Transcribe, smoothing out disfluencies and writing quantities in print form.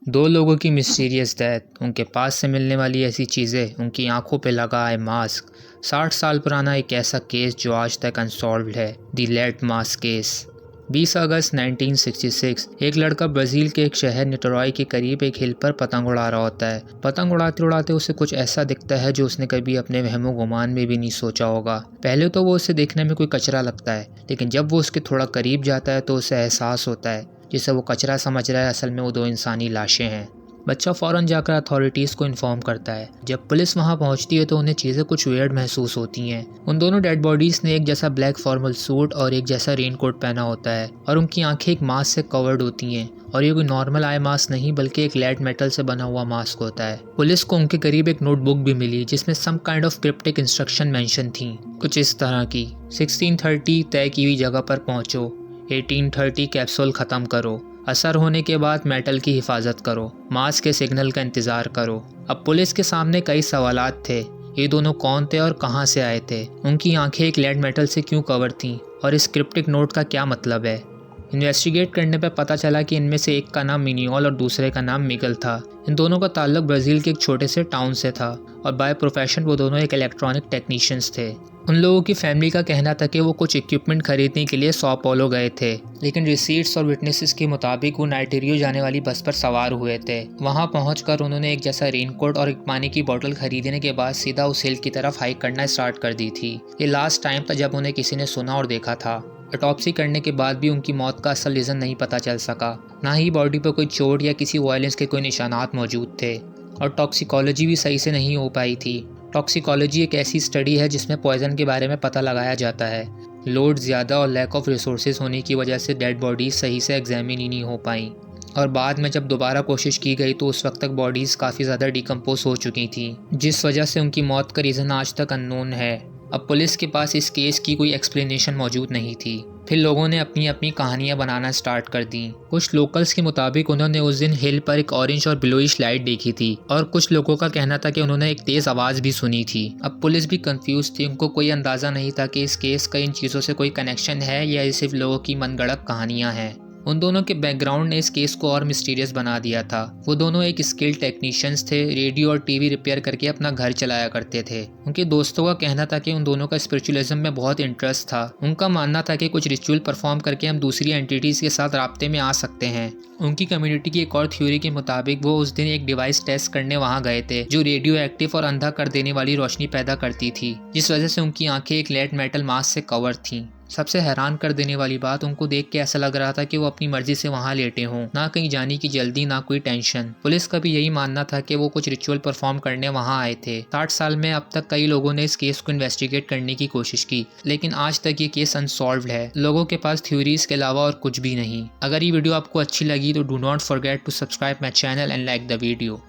दो लोगों की मिस्टीरियस डेथ, उनके पास से मिलने वाली ऐसी चीज़ें, उनकी आंखों पे लगा है मास्क। 60 साल पुराना एक ऐसा केस जो आज तक अनसॉल्व्ड है, दी लेड मास्क केस। 20 अगस्त 1966 एक लड़का ब्राज़ील के एक शहर निटरॉय के करीब एक हिल पर पतंग उड़ा रहा होता है। पतंग उड़ाते उड़ाते उसे कुछ ऐसा दिखता है जो उसने कभी अपने वहमो गुमान में भी नहीं सोचा होगा। पहले तो वो उसे देखने में कोई कचरा लगता है, लेकिन जब वो उसके थोड़ा करीब जाता है तो उसे एहसास होता है जिसे वो कचरा समझ रहा है असल में वो दो इंसानी लाशें हैं। बच्चा फ़ौरन जाकर अथॉरिटीज़ को इन्फॉर्म करता है। जब पुलिस वहां पहुंचती है तो उन्हें चीज़ें कुछ वियर्ड महसूस होती हैं। उन दोनों डेड बॉडीज़ ने एक जैसा ब्लैक फॉर्मल सूट और एक जैसा रेनकोट पहना होता है और उनकी आंखें एक मास्क से कवर्ड होती हैं। और ये कोई नॉर्मल आई मास्क नहीं बल्कि एक लेड मेटल से बना हुआ मास्क होता है। पुलिस को उनके करीब एक नोटबुक भी मिली जिसमें some kind of cryptic instruction mention थी, कुछ इस तरह की। 1630 तय की हुई जगह पर पहुंचो, 1830 कैप्सूल ख़त्म करो, असर होने के बाद मेटल की हिफाजत करो, मास्क के सिग्नल का इंतज़ार करो। अब पुलिस के सामने कई सवालात थे। ये दोनों कौन थे और कहां से आए थे? उनकी आंखें एक लेड मेटल से क्यों कवर थीं? और इस क्रिप्टिक नोट का क्या मतलब है? इन्वेस्टिगेट करने पर पता चला कि इनमें से एक का नाम मिनियोल और दूसरे का नाम मिगल था। इन दोनों का ताल्लुक ब्राज़ील के एक छोटे से टाउन से था और बाय प्रोफेशन वो दोनों एक इलेक्ट्रॉनिक टेक्नीशियंस थे। उन लोगों की फैमिली का कहना था कि वो कुछ इक्विपमेंट खरीदने के लिए सॉ पोलो गए थे, लेकिन रिसीट्स और विटनेसेस के मुताबिक वो नाइटेरियो जाने वाली बस पर सवार हुए थे। वहां पहुंचकर उन्होंने एक जैसा रेनकोट और एक पानी की बोतल खरीदने के बाद सीधा उस हिल की तरफ हाइक करना स्टार्ट कर दी थी। ये लास्ट टाइम था जब उन्हें किसी ने सुना और देखा था। ऑटोप्सी करने के बाद भी उनकी मौत का असल रीज़न नहीं पता चल सका। ना ही बॉडी पर कोई चोट या किसी वायलेंस के कोई निशानात मौजूद थे और टॉक्सिकोलॉजी भी सही से नहीं हो पाई थी। टॉक्सिकोलॉजी एक ऐसी स्टडी है जिसमें पॉइजन के बारे में पता लगाया जाता है। लोड ज़्यादा और लैक ऑफ रिसोर्सेज होने की वजह से डेड बॉडीज़ सही से एग्जामिन ही नहीं हो पाई और बाद में जब दोबारा कोशिश की गई तो उस वक्त तक बॉडीज़ काफ़ी ज़्यादा डिकम्पोज हो चुकी थी, जिस वजह से उनकी मौत का रीज़न आज तक अननोन है। अब पुलिस के पास इस केस की कोई एक्सप्लेनेशन मौजूद नहीं थी। फिर लोगों ने अपनी अपनी कहानियां बनाना स्टार्ट कर दी। कुछ लोकल्स के मुताबिक उन्होंने उस दिन हिल पर एक ऑरेंज और ब्लूइश लाइट देखी थी और कुछ लोगों का कहना था कि उन्होंने एक तेज़ आवाज़ भी सुनी थी। अब पुलिस भी कंफ्यूज थी, उनको कोई अंदाज़ा नहीं था कि इस केस का इन चीज़ों से कोई कनेक्शन है या ये सिर्फ लोगों की मनगढ़ंत कहानियाँ हैं। उन दोनों के बैकग्राउंड ने इस केस को और मिस्टीरियस बना दिया था। वो दोनों एक स्किल्ड टेक्नीशियंस थे, रेडियो और टीवी रिपेयर करके अपना घर चलाया करते थे। उनके दोस्तों का कहना था कि उन दोनों का स्पिरिचुअलिज्म में बहुत इंटरेस्ट था। उनका मानना था कि कुछ रिचुअल परफॉर्म करके हम दूसरी एंटिटीज़ के साथ राब्ते में आ सकते हैं। उनकी कम्युनिटी की एक और थ्योरी के मुताबिक वो उस दिन एक डिवाइस टेस्ट करने वहाँ गए थे जो रेडियो एक्टिव और अंधा कर देने वाली रोशनी पैदा करती थी, जिस वजह से उनकी आंखें एक लेड मेटल मास्क से कवर थीं। सबसे हैरान कर देने वाली बात, उनको देख के ऐसा लग रहा था कि वो अपनी मर्जी से वहां लेटे हों, ना कहीं जाने की जल्दी ना कोई टेंशन। पुलिस का भी यही मानना था कि वो कुछ रिचुअल परफॉर्म करने वहां आए थे। 60 साल में अब तक कई लोगों ने इस केस को इन्वेस्टिगेट करने की कोशिश की, लेकिन आज तक ये केस अनसॉल्व्ड है। लोगों के पास थ्योरीज के अलावा और कुछ भी नहीं। अगर ये वीडियो आपको अच्छी लगी तो do not forget to subscribe my channel and like the video.